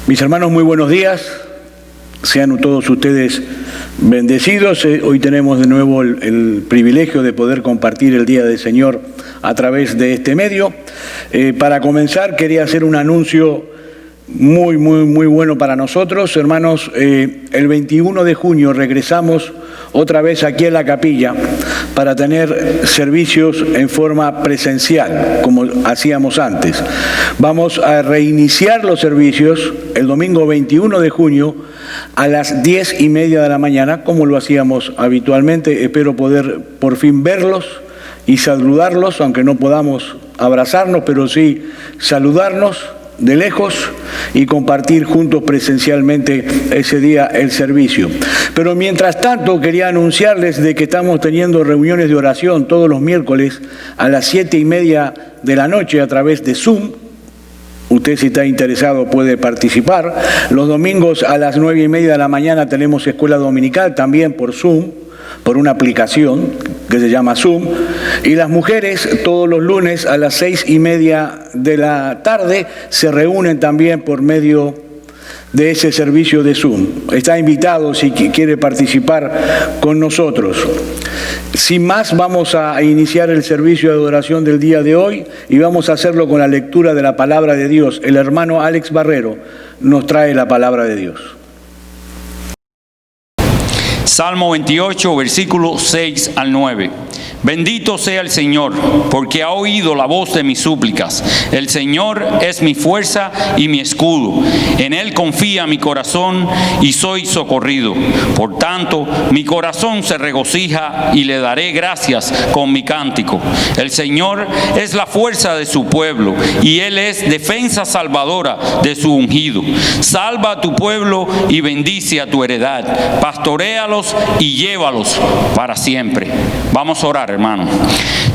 Mis hermanos, muy buenos días. Sean todos ustedes bendecidos. Hoy tenemos de nuevo el privilegio de poder compartir el Día del Señor a través de este medio. Para comenzar, quería hacer un anuncio muy bueno para nosotros. Hermanos, el 21 de junio regresamos otra vez aquí en la capilla para tener servicios en forma presencial, como hacíamos antes. Vamos a reiniciar los servicios el domingo 21 de junio a las 10:30 de la mañana, como lo hacíamos habitualmente. Espero poder por fin verlos y saludarlos, aunque no podamos abrazarnos, pero sí saludarnos de lejos y compartir juntos presencialmente ese día el servicio. Pero mientras tanto quería anunciarles de que estamos teniendo reuniones de oración todos los miércoles a las 7:30 de la noche a través de Zoom. Usted, si está interesado, puede participar. Los domingos a las 9:30 de la mañana tenemos escuela dominical también por Zoom, por una aplicación que se llama Zoom, y las mujeres todos los lunes a las 6:30 de la tarde se reúnen también por medio de ese servicio de Zoom. Está invitado si quiere participar con nosotros. Sin más, vamos a iniciar el servicio de adoración del día de hoy y vamos a hacerlo con la lectura de la palabra de Dios. El hermano Alex Barrero nos trae la palabra de Dios. Salmo 28, versículos 6 al 9. Bendito sea el Señor, porque ha oído la voz de mis súplicas. El Señor es mi fuerza y mi escudo. En Él confía mi corazón y soy socorrido. Por tanto, mi corazón se regocija y le daré gracias con mi cántico. El Señor es la fuerza de su pueblo y Él es defensa salvadora de su ungido. Salva a tu pueblo y bendice a tu heredad. Pastoréalos y llévalos para siempre. Vamos a orar, hermano.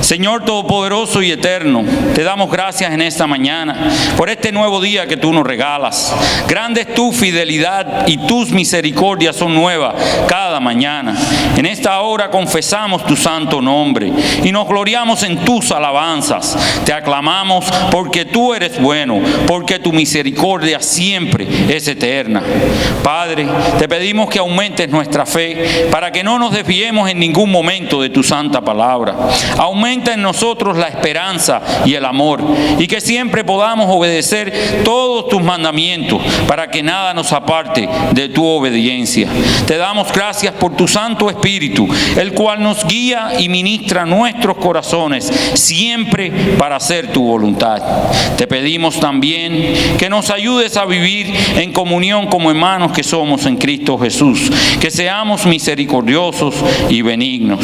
Señor Todopoderoso y Eterno, te damos gracias en esta mañana por este nuevo día que tú nos regalas. Grande es tu fidelidad y tus misericordias son nuevas cada mañana. En esta hora confesamos tu santo nombre y nos gloriamos en tus alabanzas. Te aclamamos porque tú eres bueno, porque tu misericordia siempre es eterna. Padre, te pedimos que aumentes nuestra fe para que no nos desviemos en ningún momento de tu santa palabra. Aumenta en nosotros la esperanza y el amor, y que siempre podamos obedecer todos tus mandamientos para que nada nos aparte de tu obediencia. Te damos gracias por tu Santo Espíritu, el cual nos guía y ministra nuestros corazones siempre para hacer tu voluntad. Te pedimos también que nos ayudes a vivir en comunión como hermanos que somos en Cristo Jesús, que seamos misericordiosos y benignos.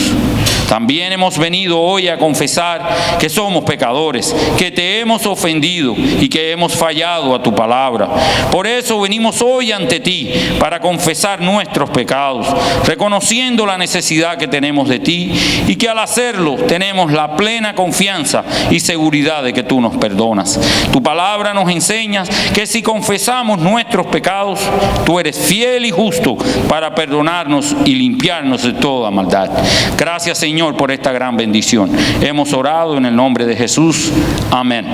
También hemos venido hoy a confesar que somos pecadores, que te hemos ofendido y que hemos fallado a tu palabra. Por eso venimos hoy ante ti para confesar nuestros pecados, reconociendo la necesidad que tenemos de ti y que al hacerlo tenemos la plena confianza y seguridad de que tú nos perdonas. Tu palabra nos enseña que si confesamos nuestros pecados, tú eres fiel y justo para perdonarnos y limpiarnos de toda maldad. Gracias, Señor, por esta gran bendición. Hemos orado en el nombre de Jesús. Amén.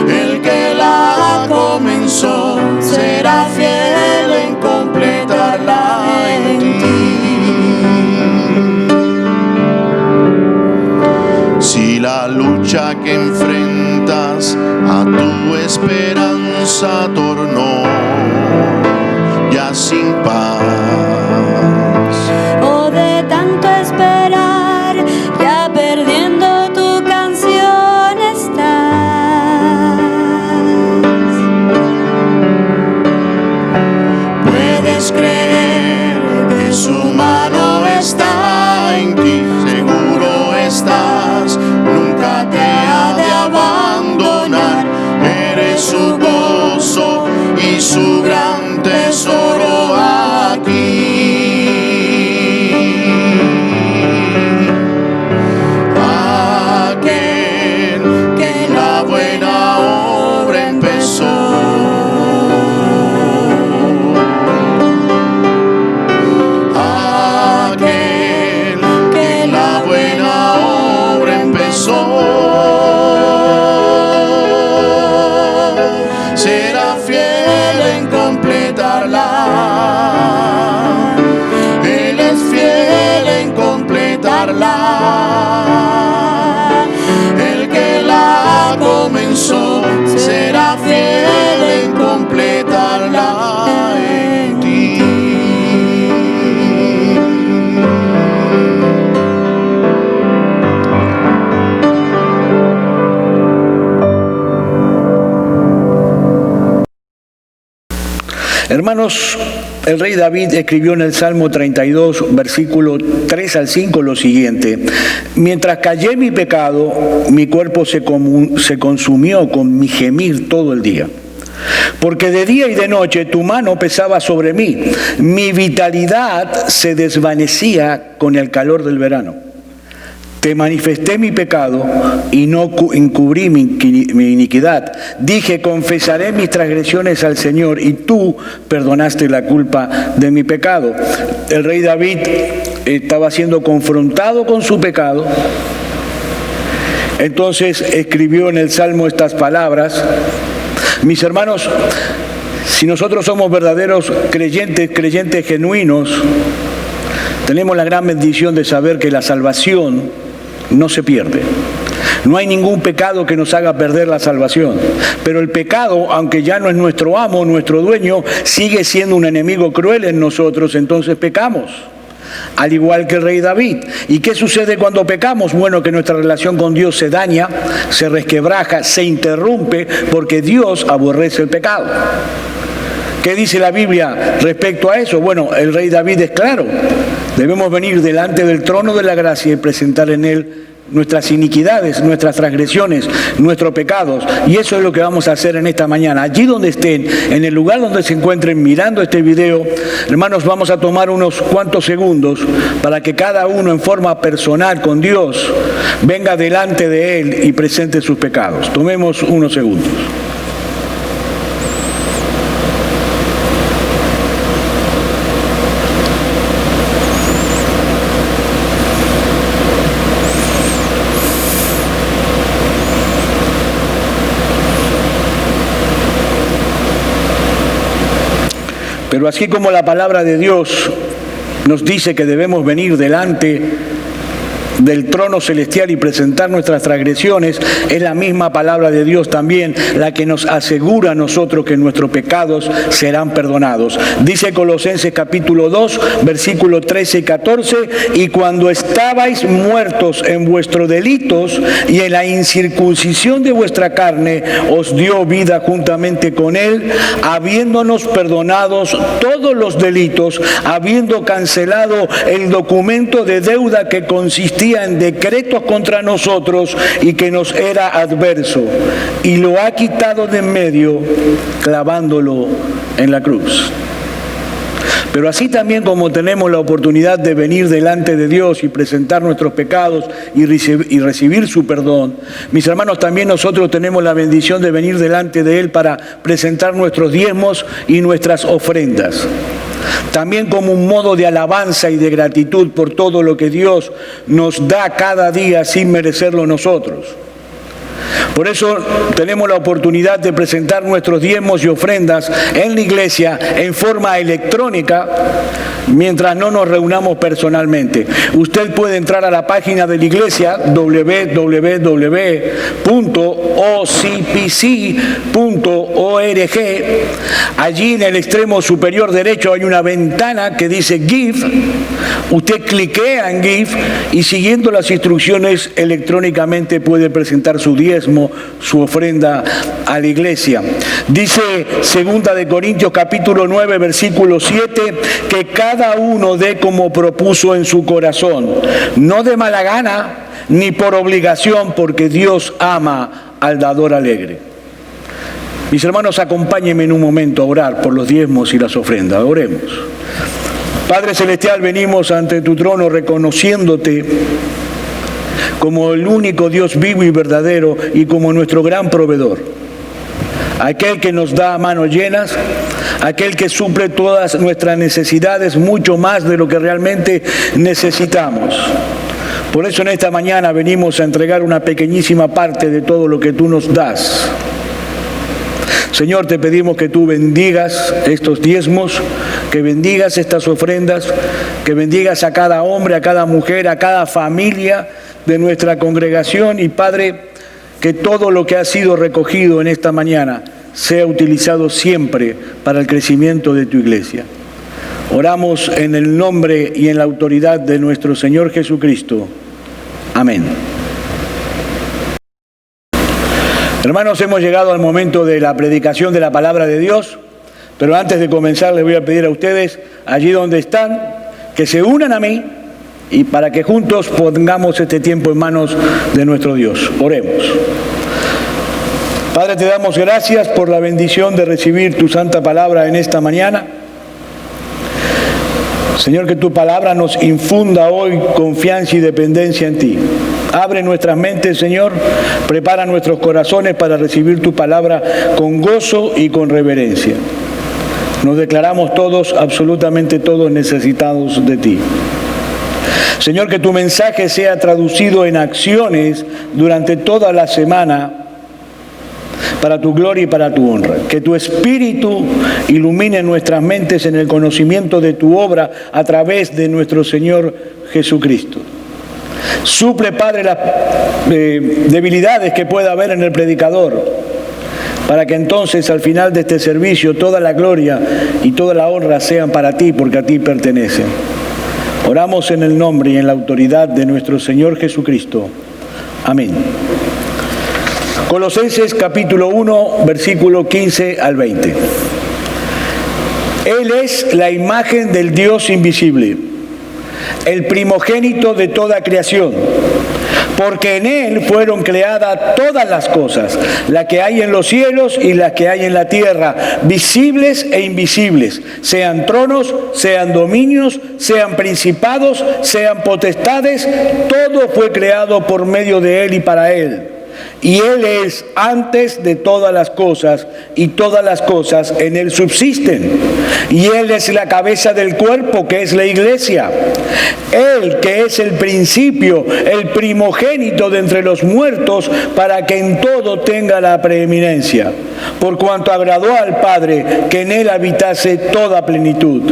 El que la comenzó será fiel Hermanos, el rey David escribió en el Salmo 32, versículo 3 al 5 lo siguiente: mientras callé mi pecado, mi cuerpo se consumió con mi gemir todo el día. Porque de día y de noche tu mano pesaba sobre mí, mi vitalidad se desvanecía con el calor del verano. Te manifesté mi pecado y no encubrí mi iniquidad. Dije, confesaré mis transgresiones al Señor, y tú perdonaste la culpa de mi pecado. El rey David estaba siendo confrontado con su pecado. Entonces escribió en el Salmo estas palabras. Mis hermanos, si nosotros somos verdaderos creyentes genuinos, tenemos la gran bendición de saber que la salvación no se pierde. No hay ningún pecado que nos haga perder la salvación. Pero el pecado, aunque ya no es nuestro amo, nuestro dueño, sigue siendo un enemigo cruel en nosotros, entonces pecamos. Al igual que el rey David. ¿Y qué sucede cuando pecamos? Bueno, que nuestra relación con Dios se daña, se resquebraja, se interrumpe, porque Dios aborrece el pecado. ¿Qué dice la Biblia respecto a eso? Bueno, el rey David es claro. Debemos venir delante del trono de la gracia y presentar en él nuestras iniquidades, nuestras transgresiones, nuestros pecados. Y eso es lo que vamos a hacer en esta mañana. Allí donde estén, en el lugar donde se encuentren mirando este video, hermanos, vamos a tomar unos cuantos segundos para que cada uno en forma personal con Dios venga delante de Él y presente sus pecados. Tomemos unos segundos. Pero así como la palabra de Dios nos dice que debemos venir delante del trono celestial y presentar nuestras transgresiones, es la misma palabra de Dios también la que nos asegura a nosotros que nuestros pecados serán perdonados. Dice Colosenses capítulo 2, versículo 13 y 14, y cuando estabais muertos en vuestros delitos y en la incircuncisión de vuestra carne, os dio vida juntamente con Él, habiéndonos perdonados todos los delitos, habiendo cancelado el documento de deuda que consistía en decretos contra nosotros y que nos era adverso, y lo ha quitado de en medio, clavándolo en la cruz. Pero así también como tenemos la oportunidad de venir delante de Dios y presentar nuestros pecados y recibir su perdón, mis hermanos, también nosotros tenemos la bendición de venir delante de Él para presentar nuestros diezmos y nuestras ofrendas. También como un modo de alabanza y de gratitud por todo lo que Dios nos da cada día sin merecerlo nosotros. Por eso tenemos la oportunidad de presentar nuestros diezmos y ofrendas en la iglesia en forma electrónica mientras no nos reunamos personalmente. Usted puede entrar a la página de la iglesia www.ocpc.org. Allí en el extremo superior derecho hay una ventana que dice Give. Usted cliquea en Give y siguiendo las instrucciones electrónicamente puede presentar su diezmo, su ofrenda a la iglesia. Dice 2 de Corintios capítulo 9 versículo 7 que cada uno dé como propuso en su corazón, no de mala gana ni por obligación, porque Dios ama al dador alegre. Mis hermanos, acompáñenme en un momento a orar por los diezmos y las ofrendas. Oremos. Padre Celestial, venimos ante tu trono reconociéndote como el único Dios vivo y verdadero y como nuestro gran proveedor. Aquel que nos da a manos llenas, aquel que suple todas nuestras necesidades, mucho más de lo que realmente necesitamos. Por eso en esta mañana venimos a entregar una pequeñísima parte de todo lo que tú nos das. Señor, te pedimos que tú bendigas estos diezmos, que bendigas estas ofrendas, que bendigas a cada hombre, a cada mujer, a cada familia de nuestra congregación. Y Padre, que todo lo que ha sido recogido en esta mañana sea utilizado siempre para el crecimiento de tu iglesia. Oramos en el nombre y en la autoridad de nuestro Señor Jesucristo. Amén. Hermanos, hemos llegado al momento de la predicación de la palabra de Dios. Pero antes de comenzar les voy a pedir a ustedes, allí donde están, que se unan a mí y para que juntos pongamos este tiempo en manos de nuestro Dios. Oremos. Padre, te damos gracias por la bendición de recibir tu santa palabra en esta mañana. Señor, que tu palabra nos infunda hoy confianza y dependencia en ti. Abre nuestras mentes, Señor, prepara nuestros corazones para recibir tu palabra con gozo y con reverencia. Nos declaramos todos, absolutamente todos, necesitados de ti. Señor, que tu mensaje sea traducido en acciones durante toda la semana para tu gloria y para tu honra. Que tu Espíritu ilumine nuestras mentes en el conocimiento de tu obra a través de nuestro Señor Jesucristo. Suple, Padre, las debilidades que pueda haber en el predicador, para que entonces al final de este servicio toda la gloria y toda la honra sean para ti, porque a ti pertenecen. Oramos en el nombre y en la autoridad de nuestro Señor Jesucristo. Amén. Colosenses capítulo 1, versículo 15 al 20. Él es la imagen del Dios invisible, el primogénito de toda creación, porque en Él fueron creadas todas las cosas, las que hay en los cielos y las que hay en la tierra, visibles e invisibles, sean tronos, sean dominios, sean principados, sean potestades, todo fue creado por medio de Él y para Él. Y Él es antes de todas las cosas, y todas las cosas en Él subsisten. Y Él es la cabeza del cuerpo, que es la iglesia. Él, que es el principio, el primogénito de entre los muertos, para que en todo tenga la preeminencia. Por cuanto agradó al Padre que en Él habitase toda plenitud.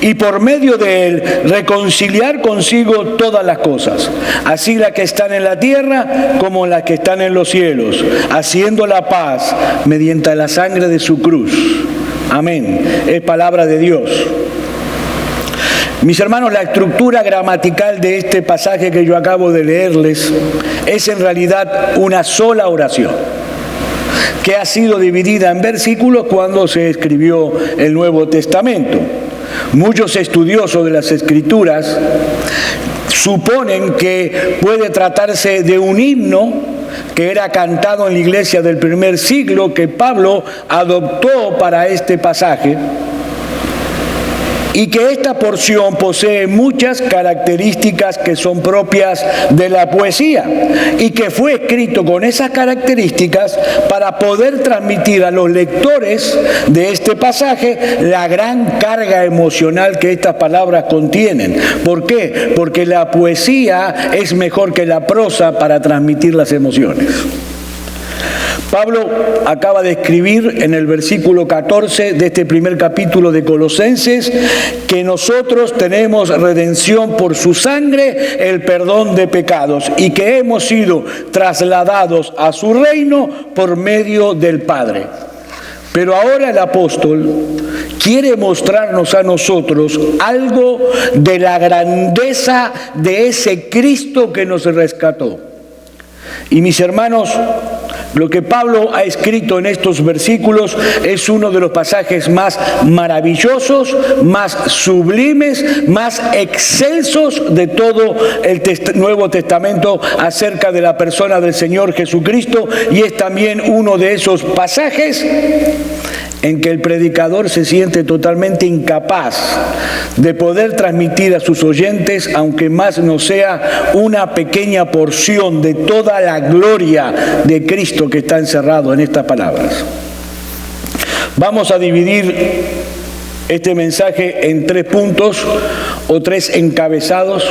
Y por medio de Él reconciliar consigo todas las cosas, así las que están en la tierra como las que están en los cielos, haciendo la paz mediante la sangre de su cruz. Amén. Es palabra de Dios. Mis hermanos, la estructura gramatical de este pasaje que yo acabo de leerles es en realidad una sola oración, que ha sido dividida en versículos cuando se escribió el Nuevo Testamento. Muchos estudiosos de las Escrituras suponen que puede tratarse de un himno que era cantado en la iglesia del primer siglo, que Pablo adoptó para este pasaje, y que esta porción posee muchas características que son propias de la poesía, y que fue escrito con esas características para poder transmitir a los lectores de este pasaje la gran carga emocional que estas palabras contienen. ¿Por qué? Porque la poesía es mejor que la prosa para transmitir las emociones. Pablo acaba de escribir en el versículo 14 de este primer capítulo de Colosenses que nosotros tenemos redención por su sangre, el perdón de pecados, y que hemos sido trasladados a su reino por medio del Padre. Pero ahora el apóstol quiere mostrarnos a nosotros algo de la grandeza de ese Cristo que nos rescató. Y mis hermanos, lo que Pablo ha escrito en estos versículos es uno de los pasajes más maravillosos, más sublimes, más excelsos de todo el Nuevo Testamento acerca de la persona del Señor Jesucristo, y es también uno de esos pasajes en que el predicador se siente totalmente incapaz de poder transmitir a sus oyentes, aunque más no sea una pequeña porción de toda la gloria de Cristo que está encerrado en estas palabras. Vamos a dividir este mensaje en 3 puntos o 3 encabezados.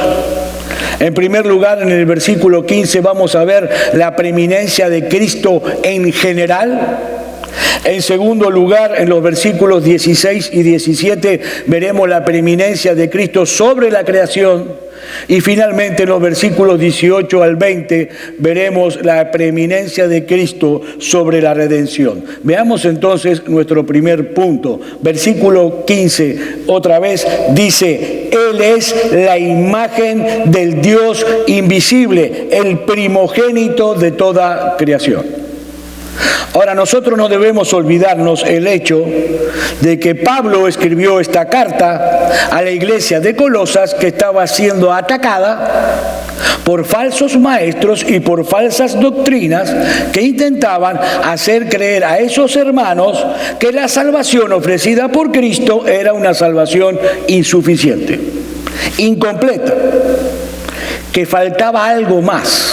En primer lugar, en el versículo 15 vamos a ver la preeminencia de Cristo en general. En segundo lugar, en los versículos 16 y 17 veremos la preeminencia de Cristo sobre la creación. Y finalmente en los versículos 18 al 20 veremos la preeminencia de Cristo sobre la redención. Veamos entonces nuestro primer punto. Versículo 15, otra vez dice: Él es la imagen del Dios invisible, el primogénito de toda creación. Ahora, nosotros no debemos olvidarnos el hecho de que Pablo escribió esta carta a la iglesia de Colosas, que estaba siendo atacada por falsos maestros y por falsas doctrinas que intentaban hacer creer a esos hermanos que la salvación ofrecida por Cristo era una salvación insuficiente, incompleta, que faltaba algo más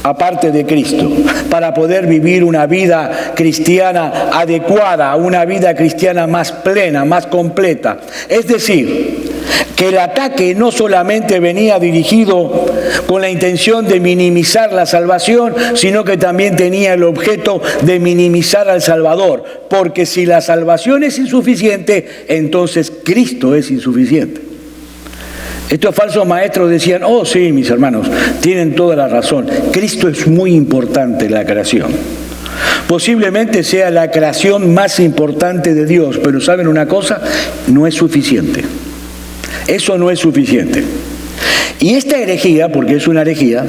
aparte de Cristo, para poder vivir una vida cristiana adecuada, una vida cristiana más plena, más completa. Es decir, que el ataque no solamente venía dirigido con la intención de minimizar la salvación, sino que también tenía el objeto de minimizar al Salvador, porque si la salvación es insuficiente, entonces Cristo es insuficiente. Estos falsos maestros decían: oh sí, mis hermanos, tienen toda la razón, Cristo es muy importante en la creación. Posiblemente sea la creación más importante de Dios, pero ¿saben una cosa? No es suficiente. Eso no es suficiente. Y esta herejía, porque es una herejía,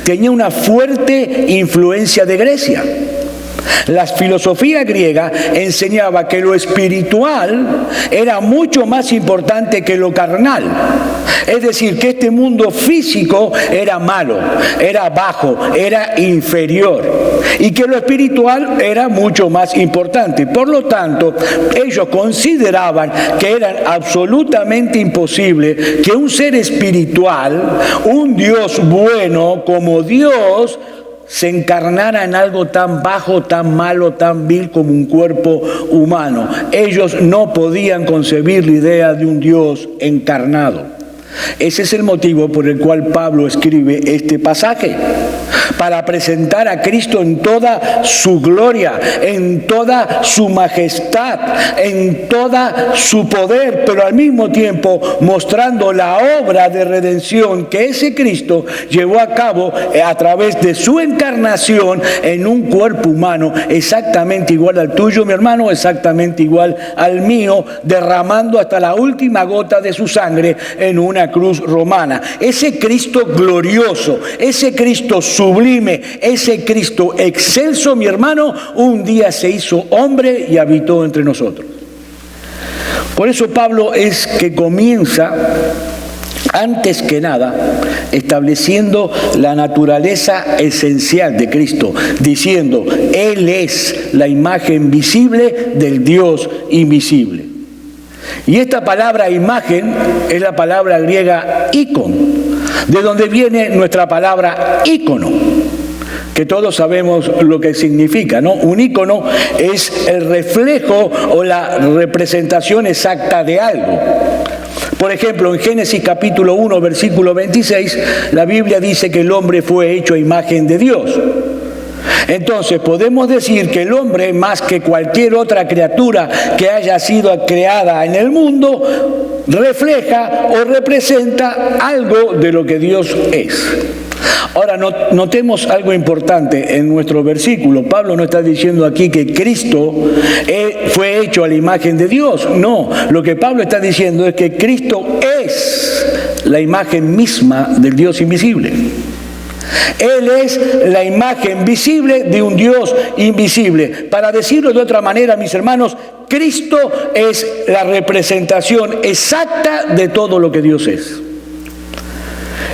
tenía una fuerte influencia de Grecia. La filosofía griega enseñaba que lo espiritual era mucho más importante que lo carnal. Es decir, que este mundo físico era malo, era bajo, era inferior, y que lo espiritual era mucho más importante. Por lo tanto, ellos consideraban que era absolutamente imposible que un ser espiritual, un Dios bueno como Dios, se encarnara en algo tan bajo, tan malo, tan vil como un cuerpo humano. Ellos no podían concebir la idea de un Dios encarnado. Ese es el motivo por el cual Pablo escribe este pasaje, para presentar a Cristo en toda su gloria, en toda su majestad, en toda su poder, pero al mismo tiempo mostrando la obra de redención que ese Cristo llevó a cabo a través de su encarnación en un cuerpo humano exactamente igual al tuyo, mi hermano, exactamente igual al mío, derramando hasta la última gota de su sangre en una cruz romana. Ese Cristo glorioso, ese Cristo sublime, ese Cristo excelso, mi hermano, un día se hizo hombre y habitó entre nosotros. Por eso Pablo es que comienza, antes que nada, estableciendo la naturaleza esencial de Cristo, diciendo: Él es la imagen visible del Dios invisible. Y esta palabra imagen es la palabra griega icon, de donde viene nuestra palabra ícono, que todos sabemos lo que significa, ¿no? Un ícono es el reflejo o la representación exacta de algo. Por ejemplo, en Génesis capítulo 1, versículo 26, la Biblia dice que el hombre fue hecho a imagen de Dios. Entonces podemos decir que el hombre, más que cualquier otra criatura que haya sido creada en el mundo, refleja o representa algo de lo que Dios es. Ahora, notemos algo importante en nuestro versículo. Pablo no está diciendo aquí que Cristo fue hecho a la imagen de Dios. No, lo que Pablo está diciendo es que Cristo es la imagen misma del Dios invisible. Él es la imagen visible de un Dios invisible. Para decirlo de otra manera, mis hermanos, Cristo es la representación exacta de todo lo que Dios es.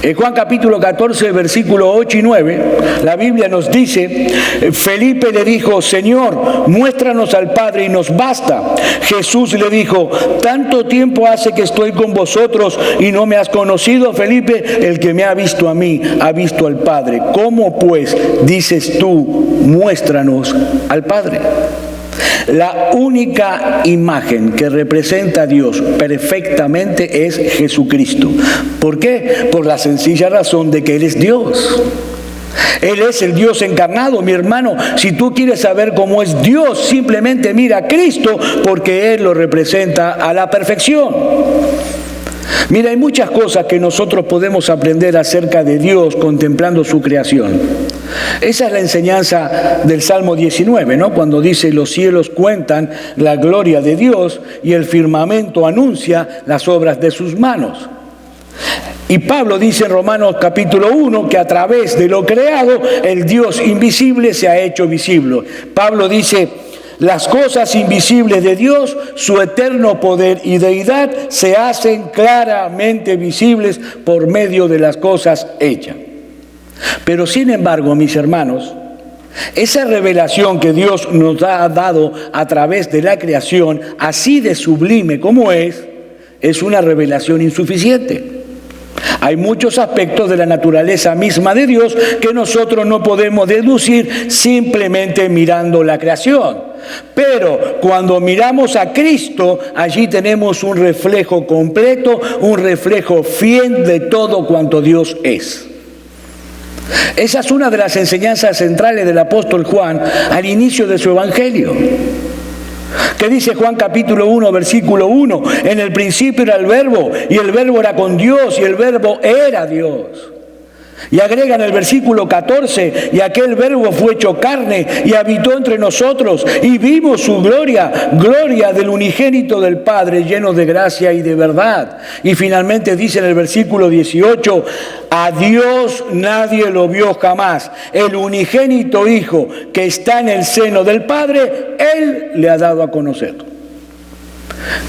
En Juan capítulo 14, versículos 8 y 9, la Biblia nos dice: Felipe le dijo: Señor, muéstranos al Padre y nos basta. Jesús le dijo: tanto tiempo hace que estoy con vosotros y no me has conocido, Felipe. El que me ha visto a mí, ha visto al Padre. ¿Cómo pues dices tú, muéstranos al Padre? La única imagen que representa a Dios perfectamente es Jesucristo. ¿Por qué? Por la sencilla razón de que Él es Dios. Él es el Dios encarnado, mi hermano. Si tú quieres saber cómo es Dios, simplemente mira a Cristo, porque Él lo representa a la perfección. Mira, hay muchas cosas que nosotros podemos aprender acerca de Dios contemplando su creación. Esa es la enseñanza del Salmo 19, ¿no? Cuando dice: los cielos cuentan la gloria de Dios y el firmamento anuncia las obras de sus manos. Y Pablo dice en Romanos capítulo 1 que a través de lo creado el Dios invisible se ha hecho visible. Pablo dice: las cosas invisibles de Dios, su eterno poder y deidad, se hacen claramente visibles por medio de las cosas hechas. Pero sin embargo, mis hermanos, esa revelación que Dios nos ha dado a través de la creación, así de sublime como es una revelación insuficiente. Hay muchos aspectos de la naturaleza misma de Dios que nosotros no podemos deducir simplemente mirando la creación. Pero cuando miramos a Cristo, allí tenemos un reflejo completo, un reflejo fiel de todo cuanto Dios es. Esa es una de las enseñanzas centrales del apóstol Juan al inicio de su evangelio. ¿Qué dice Juan capítulo 1, versículo 1? En el principio era el Verbo, y el Verbo era con Dios, y el Verbo era Dios. Y agrega en el versículo 14: y aquel Verbo fue hecho carne y habitó entre nosotros, y vimos su gloria, gloria del unigénito del Padre, lleno de gracia y de verdad. Y finalmente dice en el versículo 18: a Dios nadie lo vio jamás, el unigénito Hijo que está en el seno del Padre, Él le ha dado a conocer.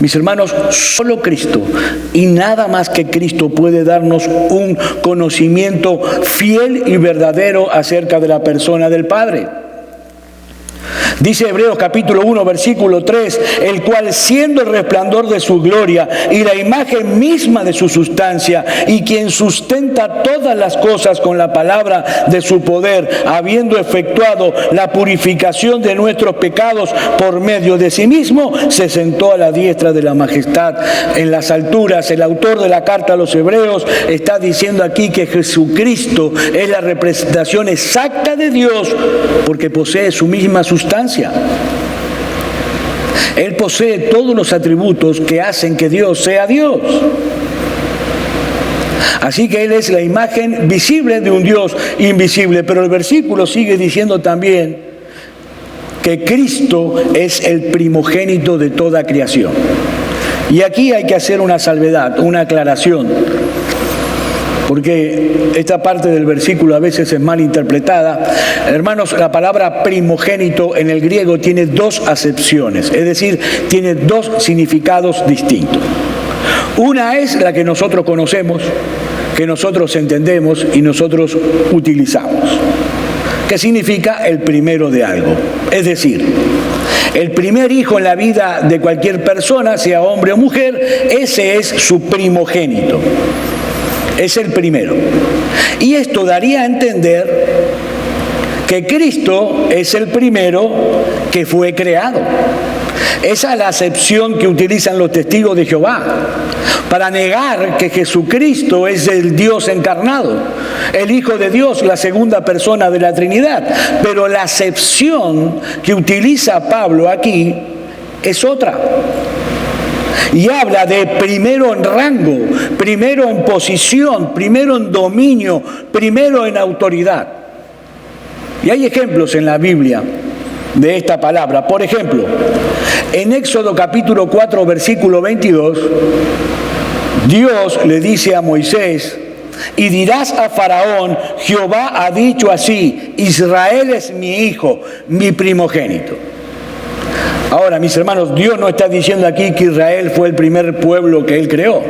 Mis hermanos, solo Cristo y nada más que Cristo puede darnos un conocimiento fiel y verdadero acerca de la persona del Padre. Dice Hebreos capítulo 1, versículo 3, el cual siendo el resplandor de su gloria y la imagen misma de su sustancia, y quien sustenta todas las cosas con la palabra de su poder, habiendo efectuado la purificación de nuestros pecados por medio de sí mismo, se sentó a la diestra de la majestad en las alturas. El autor de la carta a los Hebreos está diciendo aquí que Jesucristo es la representación exacta de Dios, porque posee su misma sustancia. Él posee todos los atributos que hacen que Dios sea Dios. Así que Él es la imagen visible de un Dios invisible. Pero el versículo sigue diciendo también que Cristo es el primogénito de toda creación. Y aquí hay que hacer una salvedad, una aclaración, porque esta parte del versículo a veces es mal interpretada. Hermanos, la palabra primogénito en el griego tiene dos acepciones, es decir, tiene dos significados distintos. Una es la que nosotros conocemos, que nosotros entendemos y nosotros utilizamos, que significa el primero de algo. Es decir, el primer hijo en la vida de cualquier persona, sea hombre o mujer, ese es su primogénito. Es el primero. Y esto daría a entender que Cristo es el primero que fue creado. Esa es la acepción que utilizan los testigos de Jehová para negar que Jesucristo es el Dios encarnado, el Hijo de Dios, la segunda persona de la Trinidad. Pero la acepción que utiliza Pablo aquí es otra. Y habla de primero en rango, primero en posición, primero en dominio, primero en autoridad. Y hay ejemplos en la Biblia de esta palabra. Por ejemplo, en Éxodo capítulo 4, versículo 22, Dios le dice a Moisés: y dirás a Faraón, Jehová ha dicho así, Israel es mi hijo, mi primogénito. Ahora, mis hermanos, Dios no está diciendo aquí que Israel fue el primer pueblo que Él creó,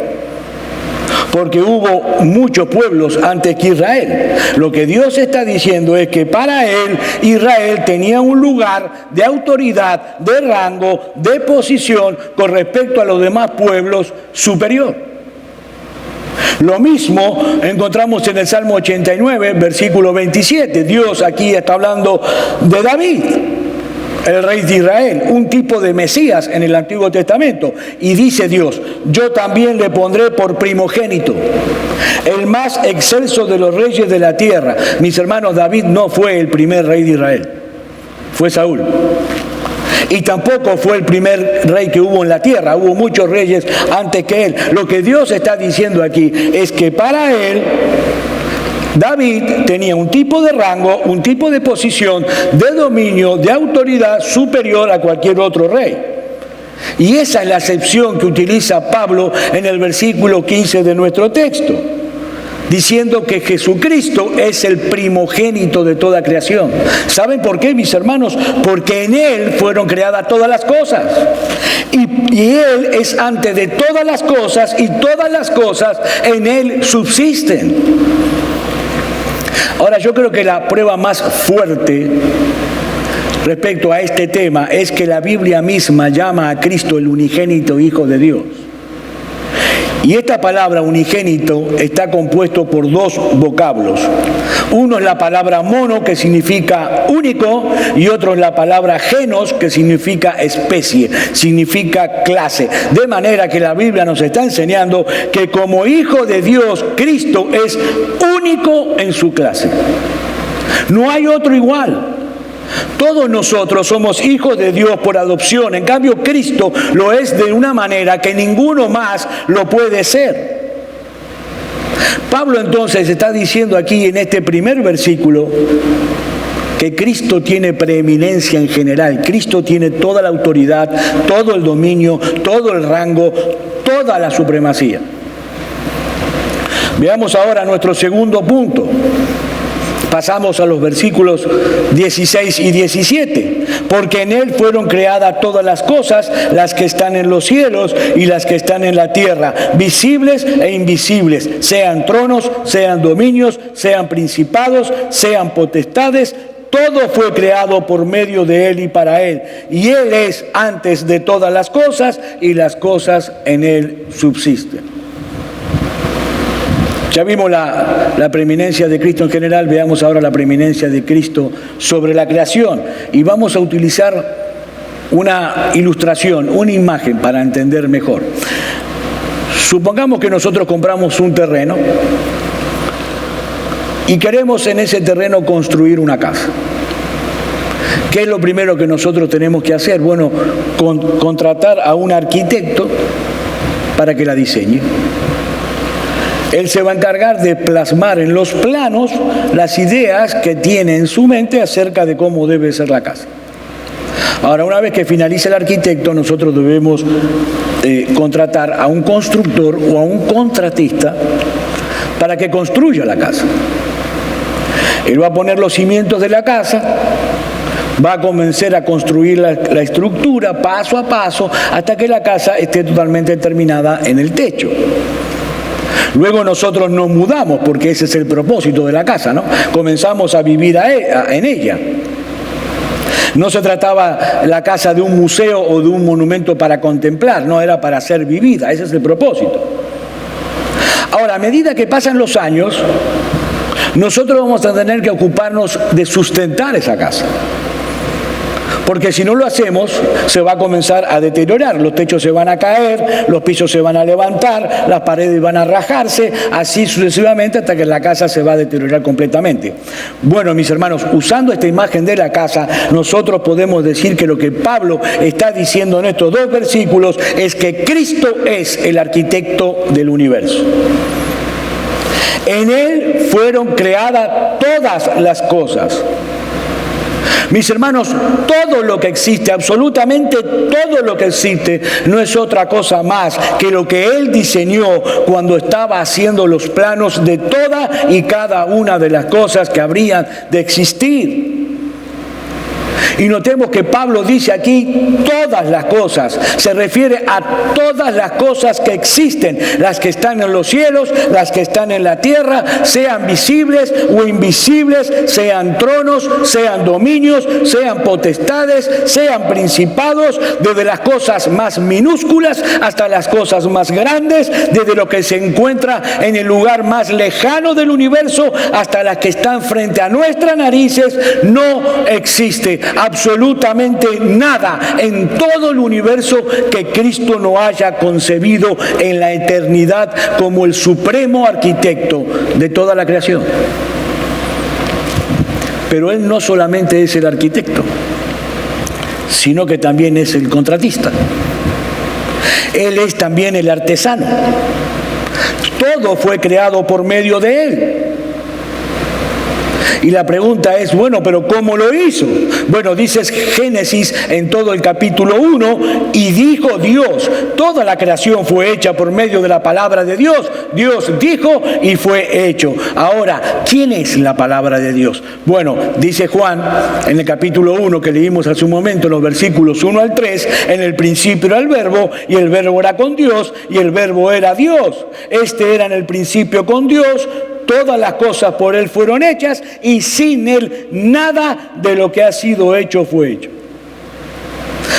porque hubo muchos pueblos antes que Israel. Lo que Dios está diciendo es que para Él, Israel tenía un lugar de autoridad, de rango, de posición con respecto a los demás pueblos superior. Lo mismo encontramos en el Salmo 89, versículo 27. Dios aquí está hablando de David, el rey de Israel, un tipo de Mesías en el Antiguo Testamento. Y dice Dios: yo también le pondré por primogénito, el más excelso de los reyes de la tierra. Mis hermanos, David no fue el primer rey de Israel, fue Saúl. Y tampoco fue el primer rey que hubo en la tierra, hubo muchos reyes antes que él. Lo que Dios está diciendo aquí es que para él, David tenía un tipo de rango, un tipo de posición, de dominio, de autoridad superior a cualquier otro rey. Y esa es la acepción que utiliza Pablo en el versículo 15 de nuestro texto, diciendo que Jesucristo es el primogénito de toda creación. ¿Saben por qué, mis hermanos? Porque en Él fueron creadas todas las cosas. Y Él es antes de todas las cosas, y todas las cosas en Él subsisten. Ahora, yo creo que la prueba más fuerte respecto a este tema es que la Biblia misma llama a Cristo el unigénito Hijo de Dios. Y esta palabra unigénito está compuesto por dos vocablos. Uno es la palabra mono, que significa único, y otro es la palabra genos, que significa especie, significa clase. De manera que la Biblia nos está enseñando que como Hijo de Dios, Cristo es único en su clase. No hay otro igual. Todos nosotros somos hijos de Dios por adopción. En cambio, Cristo lo es de una manera que ninguno más lo puede ser. Pablo entonces está diciendo aquí en este primer versículo que Cristo tiene preeminencia en general. Cristo tiene toda la autoridad, todo el dominio, todo el rango, toda la supremacía. Veamos ahora nuestro segundo punto. Pasamos a los versículos 16 y 17. Porque en Él fueron creadas todas las cosas, las que están en los cielos y las que están en la tierra, visibles e invisibles, sean tronos, sean dominios, sean principados, sean potestades. Todo fue creado por medio de Él y para Él. Y Él es antes de todas las cosas, y las cosas en Él subsisten. Ya vimos la preeminencia de Cristo en general, veamos ahora la preeminencia de Cristo sobre la creación. Y vamos a utilizar una ilustración, una imagen para entender mejor. Supongamos que nosotros compramos un terreno y queremos en ese terreno construir una casa. ¿Qué es lo primero que nosotros tenemos que hacer? Bueno, contratar a un arquitecto para que la diseñe. Él se va a encargar de plasmar en los planos las ideas que tiene en su mente acerca de cómo debe ser la casa. Ahora, una vez que finalice el arquitecto, nosotros debemos contratar a un constructor o a un contratista para que construya la casa. Él va a poner los cimientos de la casa, va a comenzar a construir la estructura paso a paso hasta que la casa esté totalmente terminada en el techo. Luego nosotros nos mudamos, porque ese es el propósito de la casa, ¿no? Comenzamos a vivir en ella. No se trataba la casa de un museo o de un monumento para contemplar, no, era para ser vivida, ese es el propósito. Ahora, a medida que pasan los años, nosotros vamos a tener que ocuparnos de sustentar esa casa. Porque si no lo hacemos, se va a comenzar a deteriorar. Los techos se van a caer, los pisos se van a levantar, las paredes van a rajarse, así sucesivamente hasta que la casa se va a deteriorar completamente. Bueno, mis hermanos, usando esta imagen de la casa, nosotros podemos decir que lo que Pablo está diciendo en estos dos versículos es que Cristo es el arquitecto del universo. En Él fueron creadas todas las cosas. Mis hermanos, todo lo que existe, absolutamente todo lo que existe, no es otra cosa más que lo que Él diseñó cuando estaba haciendo los planos de toda y cada una de las cosas que habrían de existir. Y notemos que Pablo dice aquí todas las cosas, se refiere a todas las cosas que existen, las que están en los cielos, las que están en la tierra, sean visibles o invisibles, sean tronos, sean dominios, sean potestades, sean principados, desde las cosas más minúsculas hasta las cosas más grandes, desde lo que se encuentra en el lugar más lejano del universo hasta las que están frente a nuestras narices. No existe absolutamente nada en todo el universo que Cristo no haya concebido en la eternidad como el supremo arquitecto de toda la creación. Pero Él no solamente es el arquitecto, sino que también es el contratista. Él es también el artesano. Todo fue creado por medio de Él. Y la pregunta es, bueno, pero ¿cómo lo hizo? Bueno, dice Génesis en todo el capítulo 1, y dijo Dios, toda la creación fue hecha por medio de la palabra de Dios. Dios dijo y fue hecho. Ahora, ¿quién es la palabra de Dios? Bueno, dice Juan en el capítulo 1 que leímos hace un momento, los versículos 1 al 3, en el principio era el verbo, y el verbo era con Dios, y el verbo era Dios. Este era en el principio con Dios. Todas las cosas por Él fueron hechas, y sin Él nada de lo que ha sido hecho fue hecho.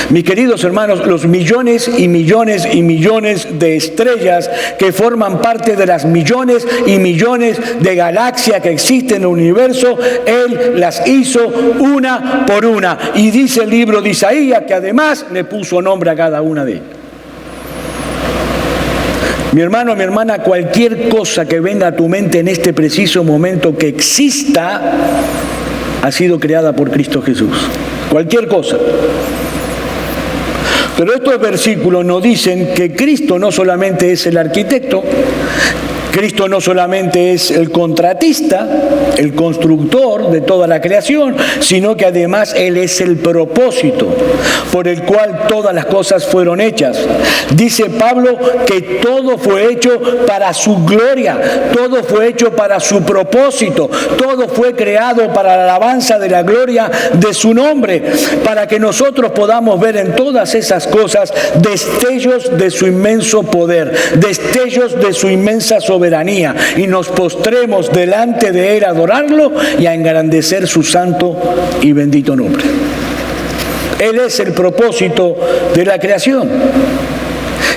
Mis queridos hermanos, los millones y millones y millones de estrellas que forman parte de las millones y millones de galaxias que existen en el universo, Él las hizo una por una. Y dice el libro de Isaías que además le puso nombre a cada una de ellas. Mi hermano, mi hermana, cualquier cosa que venga a tu mente en este preciso momento que exista, ha sido creada por Cristo Jesús. Cualquier cosa. Pero estos versículos nos dicen que Cristo no solamente es el arquitecto, Cristo no solamente es el contratista, el constructor de toda la creación, sino que además Él es el propósito por el cual todas las cosas fueron hechas. Dice Pablo que todo fue hecho para su gloria, todo fue hecho para su propósito, todo fue creado para la alabanza de la gloria de su nombre, para que nosotros podamos ver en todas esas cosas destellos de su inmenso poder, destellos de su inmensa soberanía, y nos postremos delante de Él a adorarlo y a engrandecer su santo y bendito nombre. Él es el propósito de la creación.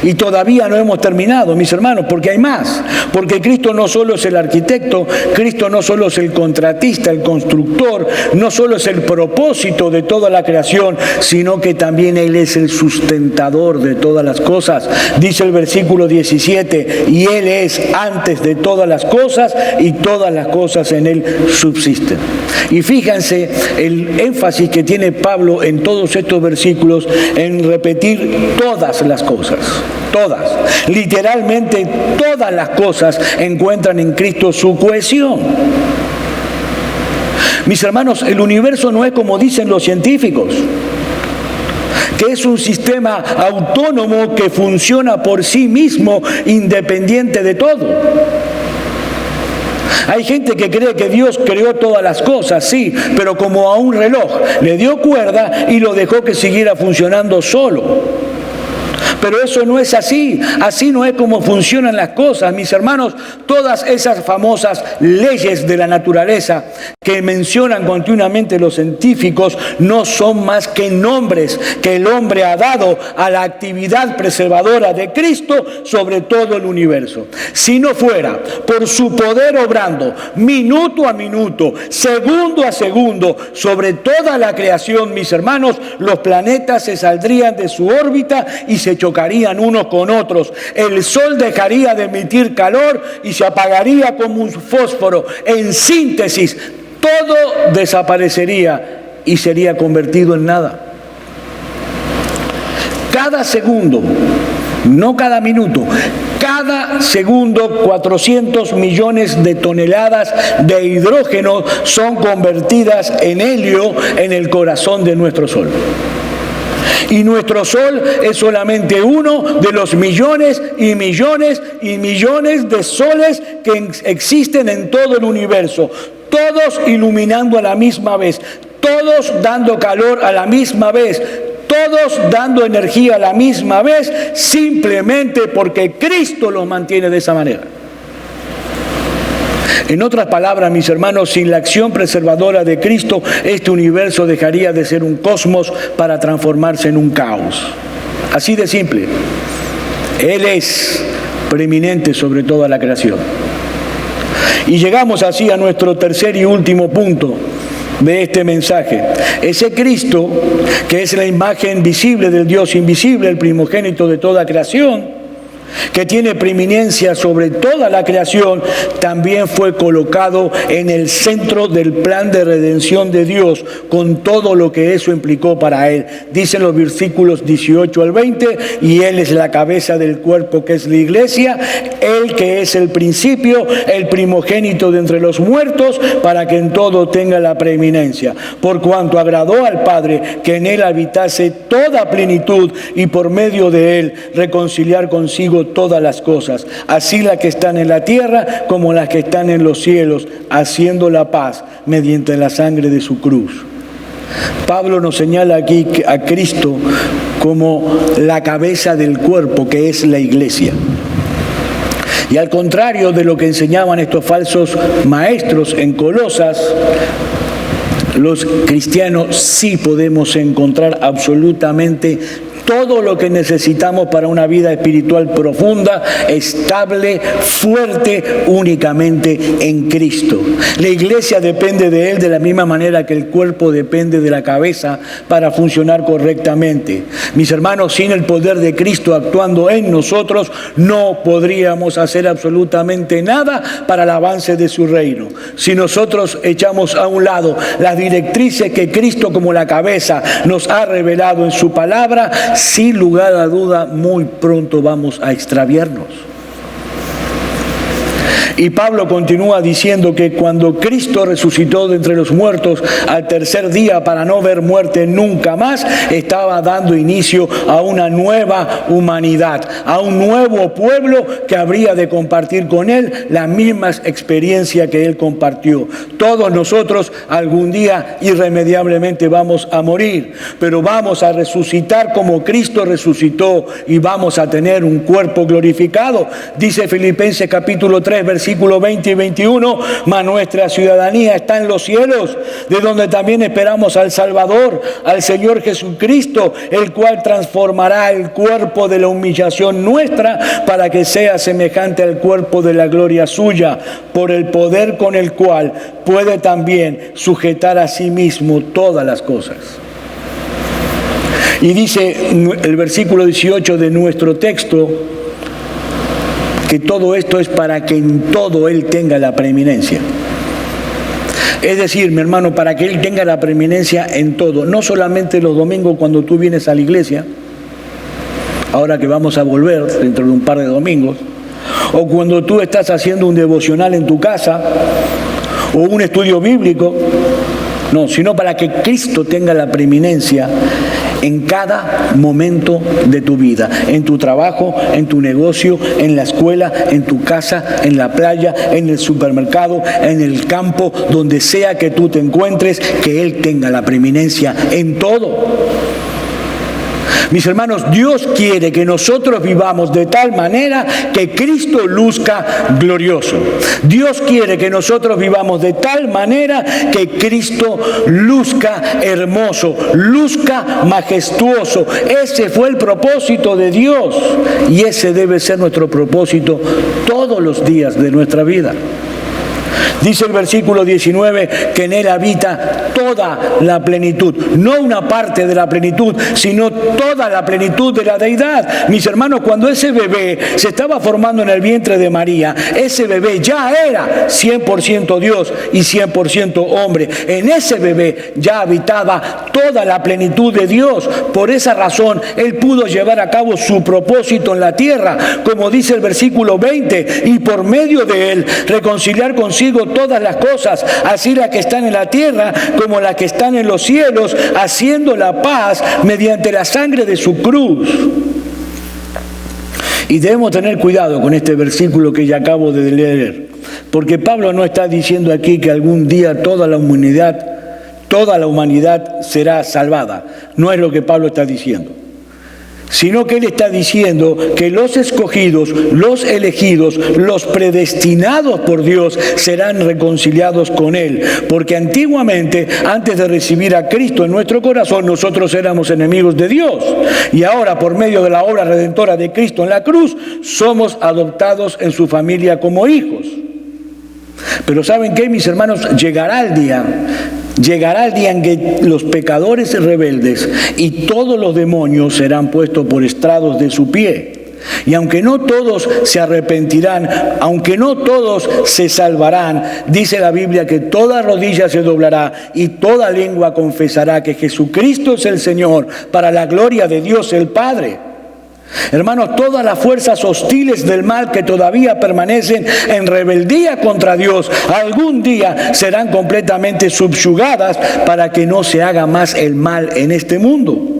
Y todavía no hemos terminado, mis hermanos, porque hay más. Porque Cristo no solo es el arquitecto, Cristo no solo es el contratista, el constructor, no solo es el propósito de toda la creación, sino que también Él es el sustentador de todas las cosas. Dice el versículo 17, y Él es antes de todas las cosas, y todas las cosas en Él subsisten. Y fíjense el énfasis que tiene Pablo en todos estos versículos en repetir todas las cosas. Todas, literalmente todas las cosas encuentran en Cristo su cohesión. Mis hermanos, el universo no es como dicen los científicos, que es un sistema autónomo que funciona por sí mismo, independiente de todo. Hay gente que cree que Dios creó todas las cosas, sí, pero como a un reloj, le dio cuerda y lo dejó que siguiera funcionando solo. Pero eso no es así, así no es como funcionan las cosas, mis hermanos. Todas esas famosas leyes de la naturaleza que mencionan continuamente los científicos no son más que nombres que el hombre ha dado a la actividad preservadora de Cristo sobre todo el universo. Si no fuera por su poder obrando minuto a minuto, segundo a segundo sobre toda la creación, mis hermanos, los planetas se saldrían de su órbita y se chocarían unos con otros. El sol dejaría de emitir calor y se apagaría como un fósforo. En síntesis, todo desaparecería y sería convertido en nada. Cada segundo, no cada minuto, cada segundo 400 millones de toneladas de hidrógeno son convertidas en helio en el corazón de nuestro Sol. Y nuestro Sol es solamente uno de los millones y millones y millones de soles que existen en todo el universo, todos iluminando a la misma vez, todos dando calor a la misma vez, todos dando energía a la misma vez, simplemente porque Cristo los mantiene de esa manera. En otras palabras, mis hermanos, sin la acción preservadora de Cristo, este universo dejaría de ser un cosmos para transformarse en un caos. Así de simple. Él es preeminente sobre toda la creación. Y llegamos así a nuestro tercer y último punto de este mensaje. Ese Cristo, que es la imagen visible del Dios invisible, el primogénito de toda creación, que tiene preeminencia sobre toda la creación, también fue colocado en el centro del plan de redención de Dios, con todo lo que eso implicó para Él. Dicen los versículos 18 al 20, y Él es la cabeza del cuerpo que es la iglesia, Él que es el principio, el primogénito de entre los muertos, para que en todo tenga la preeminencia. Por cuanto agradó al Padre que en Él habitase toda plenitud, y por medio de Él reconciliar consigo todas las cosas, así las que están en la tierra como las que están en los cielos, haciendo la paz mediante la sangre de su cruz. Pablo nos señala aquí a Cristo como la cabeza del cuerpo, que es la iglesia. Y al contrario de lo que enseñaban estos falsos maestros en Colosas, los cristianos sí podemos encontrar absolutamente todo lo que necesitamos para una vida espiritual profunda, estable, fuerte, únicamente en Cristo. La iglesia depende de Él de la misma manera que el cuerpo depende de la cabeza para funcionar correctamente. Mis hermanos, sin el poder de Cristo actuando en nosotros, no podríamos hacer absolutamente nada para el avance de su reino. Si nosotros echamos a un lado las directrices que Cristo como la cabeza nos ha revelado en su palabra, sin lugar a duda, muy pronto vamos a extraviarnos. Y Pablo continúa diciendo que cuando Cristo resucitó de entre los muertos al tercer día para no ver muerte nunca más, estaba dando inicio a una nueva humanidad, a un nuevo pueblo que habría de compartir con Él la misma experiencia que Él compartió. Todos nosotros algún día irremediablemente vamos a morir, pero vamos a resucitar como Cristo resucitó y vamos a tener un cuerpo glorificado. Dice Filipenses capítulo 3, versículo 20 y 21, mas nuestra ciudadanía está en los cielos, de donde también esperamos al Salvador, al Señor Jesucristo, el cual transformará el cuerpo de la humillación nuestra para que sea semejante al cuerpo de la gloria suya, por el poder con el cual puede también sujetar a sí mismo todas las cosas. Y dice el versículo 18 de nuestro texto, que todo esto es para que en todo Él tenga la preeminencia. Es decir, mi hermano, para que Él tenga la preeminencia en todo, no solamente los domingos cuando tú vienes a la iglesia, ahora que vamos a volver dentro de un par de domingos, o cuando tú estás haciendo un devocional en tu casa, o un estudio bíblico, no, sino para que Cristo tenga la preeminencia en cada momento de tu vida, en tu trabajo, en tu negocio, en la escuela, en tu casa, en la playa, en el supermercado, en el campo, donde sea que tú te encuentres, que Él tenga la preeminencia en todo. Mis hermanos, Dios quiere que nosotros vivamos de tal manera que Cristo luzca glorioso. Dios quiere que nosotros vivamos de tal manera que Cristo luzca hermoso, luzca majestuoso. Ese fue el propósito de Dios y ese debe ser nuestro propósito todos los días de nuestra vida. Dice el versículo 19 que en Él habita toda la plenitud, no una parte de la plenitud, sino toda la plenitud de la deidad. Mis hermanos, cuando ese bebé se estaba formando en el vientre de María, ese bebé ya era 100% Dios y 100% hombre. En ese bebé ya habitaba toda la plenitud de Dios. Por esa razón, Él pudo llevar a cabo su propósito en la tierra, como dice el versículo 20, y por medio de Él reconciliar consigo todas las cosas, así las que están en la tierra como las que están en los cielos, haciendo la paz mediante la sangre de su cruz. Y debemos tener cuidado con este versículo que ya acabo de leer, porque Pablo no está diciendo aquí que algún día toda la humanidad será salvada. No es lo que Pablo está diciendo, sino que él está diciendo que los escogidos, los elegidos, los predestinados por Dios serán reconciliados con Él, porque antiguamente, antes de recibir a Cristo en nuestro corazón, nosotros éramos enemigos de Dios, y ahora por medio de la obra redentora de Cristo en la cruz, somos adoptados en su familia como hijos. Pero ¿saben qué, mis hermanos? Llegará el día en que los pecadores rebeldes y todos los demonios serán puestos por estrados de su pie. Y aunque no todos se arrepentirán, aunque no todos se salvarán, dice la Biblia que toda rodilla se doblará y toda lengua confesará que Jesucristo es el Señor, para la gloria de Dios el Padre. Hermanos, todas las fuerzas hostiles del mal que todavía permanecen en rebeldía contra Dios, algún día serán completamente subyugadas para que no se haga más el mal en este mundo.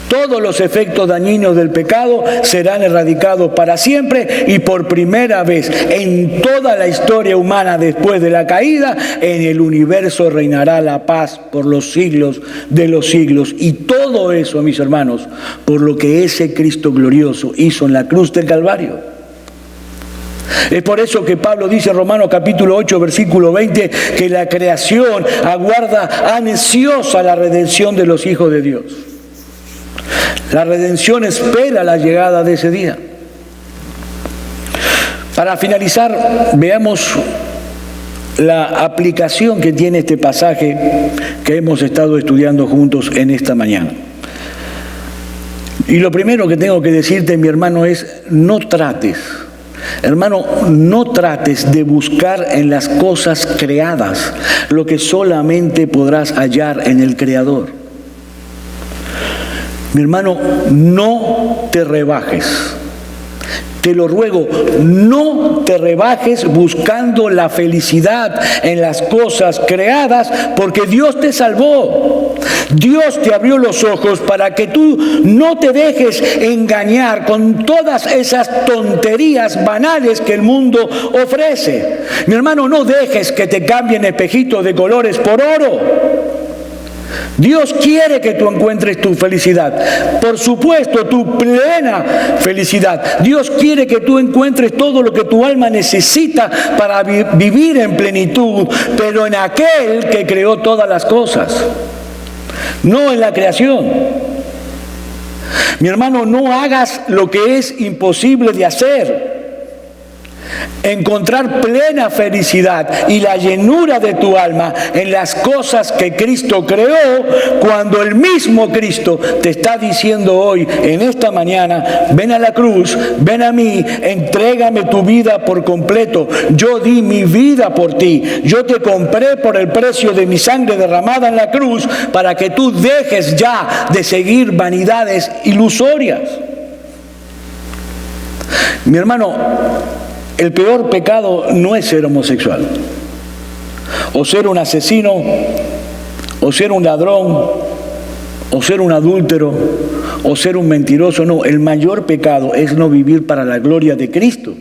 Todos los efectos dañinos del pecado serán erradicados para siempre, y por primera vez en toda la historia humana después de la caída, en el universo reinará la paz por los siglos de los siglos. Y todo eso, mis hermanos, por lo que ese Cristo glorioso hizo en la cruz del Calvario. Es por eso que Pablo dice en Romanos capítulo 8, versículo 20, que la creación aguarda ansiosa la redención de los hijos de Dios. La redención espera la llegada de ese día. Para finalizar, veamos la aplicación que tiene este pasaje que hemos estado estudiando juntos en esta mañana. Y lo primero que tengo que decirte, mi hermano, es no trates de buscar en las cosas creadas lo que solamente podrás hallar en el Creador. Mi hermano, no te rebajes. Te lo ruego, no te rebajes buscando la felicidad en las cosas creadas, porque Dios te salvó. Dios te abrió los ojos para que tú no te dejes engañar con todas esas tonterías banales que el mundo ofrece. Mi hermano, no dejes que te cambien espejitos de colores por oro. Dios quiere que tú encuentres tu felicidad, por supuesto, tu plena felicidad. Dios quiere que tú encuentres todo lo que tu alma necesita para vivir en plenitud, pero en aquel que creó todas las cosas, no en la creación. Mi hermano, no hagas lo que es imposible de hacer. Encontrar plena felicidad y la llenura de tu alma en las cosas que Cristo creó, cuando el mismo Cristo te está diciendo hoy, en esta mañana: ven a la cruz, ven a mí, entrégame tu vida por completo. Yo di mi vida por ti, yo te compré por el precio de mi sangre derramada en la cruz, para que tú dejes ya de seguir vanidades ilusorias. Mi hermano, el peor pecado no es ser homosexual, o ser un asesino, o ser un ladrón, o ser un adúltero, o ser un mentiroso. No, el mayor pecado es no vivir para la gloria de Cristo.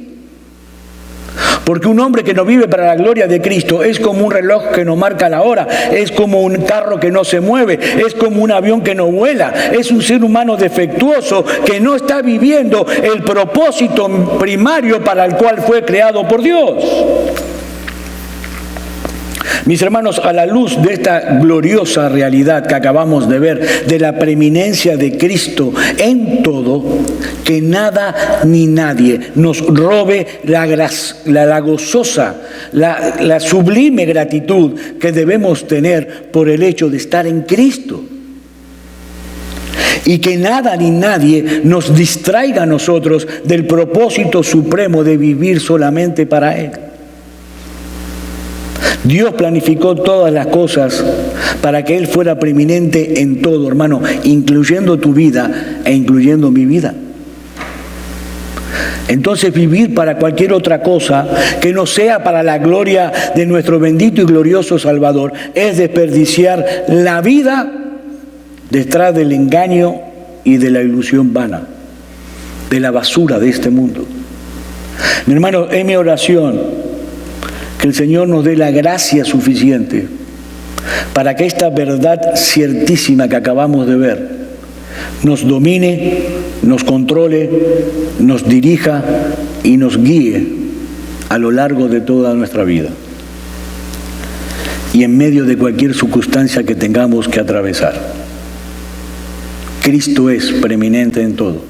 Porque un hombre que no vive para la gloria de Cristo es como un reloj que no marca la hora, es como un carro que no se mueve, es como un avión que no vuela, es un ser humano defectuoso que no está viviendo el propósito primario para el cual fue creado por Dios. Mis hermanos, a la luz de esta gloriosa realidad que acabamos de ver, de la preeminencia de Cristo en todo, que nada ni nadie nos robe la gozosa, la sublime gratitud que debemos tener por el hecho de estar en Cristo. Y que nada ni nadie nos distraiga a nosotros del propósito supremo de vivir solamente para Él. Dios planificó todas las cosas para que Él fuera preeminente en todo, hermano, incluyendo tu vida e incluyendo mi vida. Entonces, vivir para cualquier otra cosa que no sea para la gloria de nuestro bendito y glorioso Salvador es desperdiciar la vida detrás del engaño y de la ilusión vana, de la basura de este mundo. Mi hermano, es mi oración que el Señor nos dé la gracia suficiente para que esta verdad ciertísima que acabamos de ver nos domine, nos controle, nos dirija y nos guíe a lo largo de toda nuestra vida y en medio de cualquier circunstancia que tengamos que atravesar. Cristo es preeminente en todo.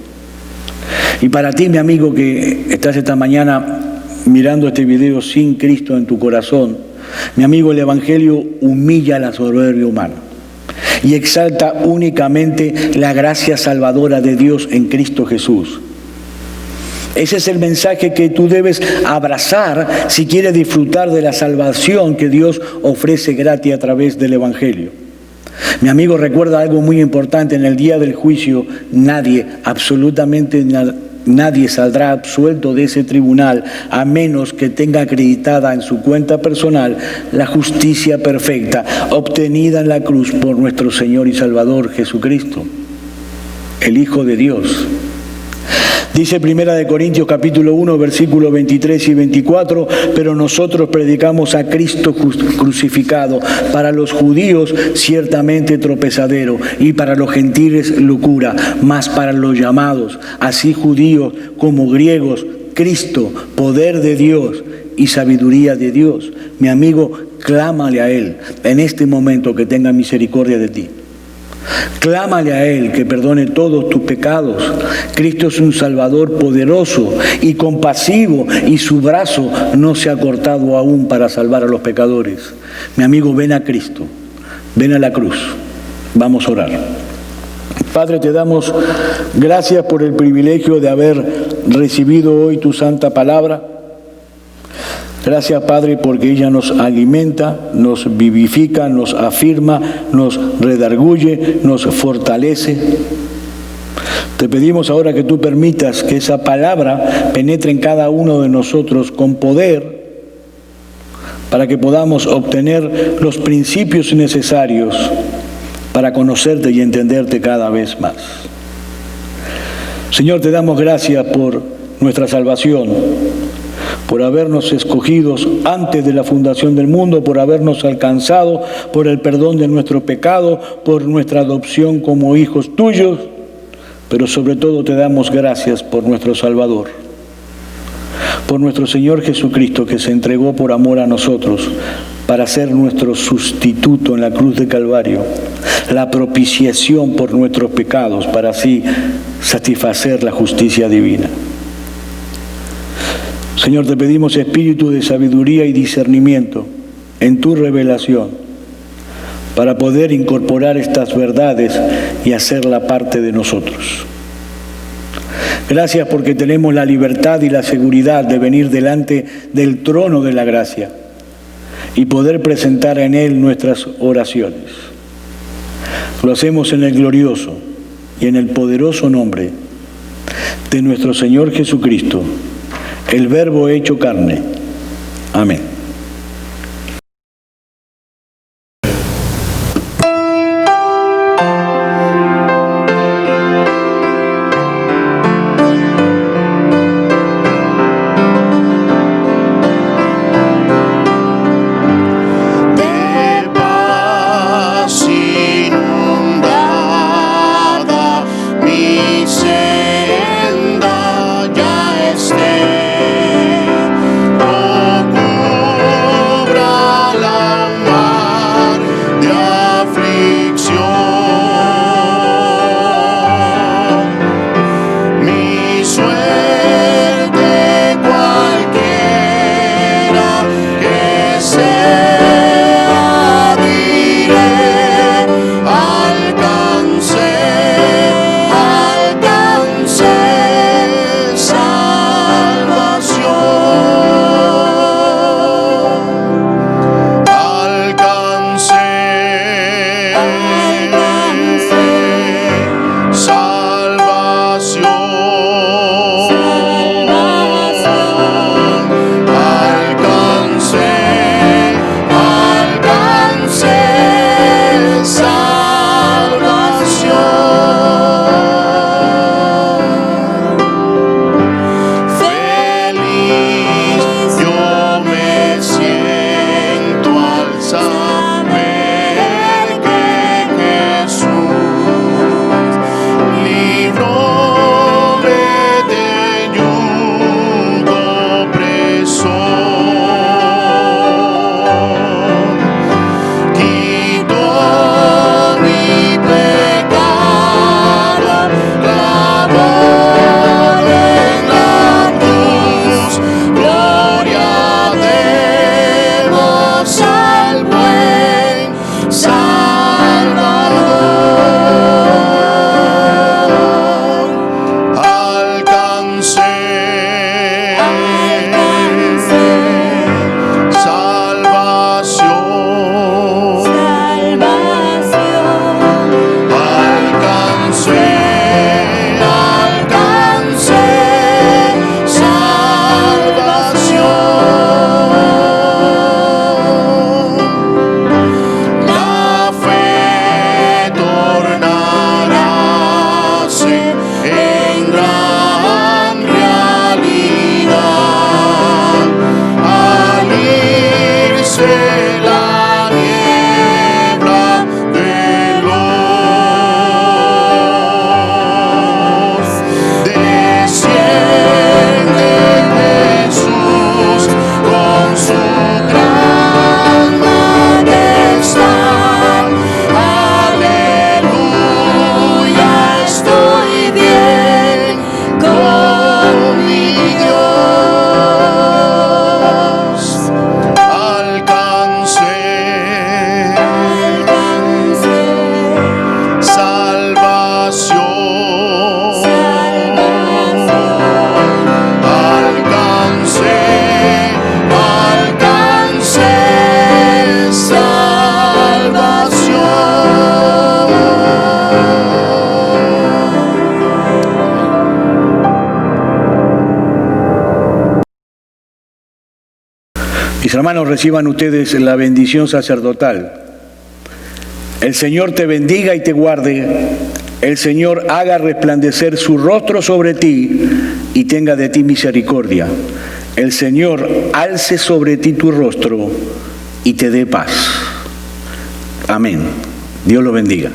Y para ti, mi amigo, que estás esta mañana mirando este video sin Cristo en tu corazón, mi amigo, el Evangelio humilla la soberbia humana y exalta únicamente la gracia salvadora de Dios en Cristo Jesús. Ese es el mensaje que tú debes abrazar si quieres disfrutar de la salvación que Dios ofrece gratis a través del Evangelio. Mi amigo, recuerda algo muy importante: en el día del juicio nadie, absolutamente nadie saldrá absuelto de ese tribunal a menos que tenga acreditada en su cuenta personal la justicia perfecta obtenida en la cruz por nuestro Señor y Salvador Jesucristo, el Hijo de Dios. Dice 1 Corintios capítulo 1, versículos 23 y 24, pero nosotros predicamos a Cristo crucificado, para los judíos ciertamente tropezadero, y para los gentiles locura, mas para los llamados, así judíos como griegos, Cristo, poder de Dios y sabiduría de Dios. Mi amigo, clámale a Él en este momento que tenga misericordia de ti. Clámale a Él que perdone todos tus pecados. Cristo es un Salvador poderoso y compasivo, y su brazo no se ha cortado aún para salvar a los pecadores. Mi amigo, ven a Cristo, ven a la cruz. Vamos a orar. Padre, te damos gracias por el privilegio de haber recibido hoy tu santa palabra. Gracias, Padre, porque ella nos alimenta, nos vivifica, nos afirma, nos redarguye, nos fortalece. Te pedimos ahora que tú permitas que esa palabra penetre en cada uno de nosotros con poder, para que podamos obtener los principios necesarios para conocerte y entenderte cada vez más. Señor, te damos gracias por nuestra salvación, por habernos escogidos antes de la fundación del mundo, por habernos alcanzado, por el perdón de nuestro pecado, por nuestra adopción como hijos tuyos, pero sobre todo te damos gracias por nuestro Salvador, por nuestro Señor Jesucristo, que se entregó por amor a nosotros para ser nuestro sustituto en la cruz de Calvario, la propiciación por nuestros pecados, para así satisfacer la justicia divina. Señor, te pedimos espíritu de sabiduría y discernimiento en tu revelación, para poder incorporar estas verdades y hacerla parte de nosotros. Gracias porque tenemos la libertad y la seguridad de venir delante del trono de la gracia y poder presentar en Él nuestras oraciones. Lo hacemos en el glorioso y en el poderoso nombre de nuestro Señor Jesucristo, el Verbo hecho carne. Amén. Senda ya esté. hermanos, reciban ustedes la bendición sacerdotal. El Señor te bendiga y te guarde. El Señor haga resplandecer su rostro sobre ti y tenga de ti misericordia. El Señor alce sobre ti tu rostro y te dé paz. Amén. Dios lo bendiga.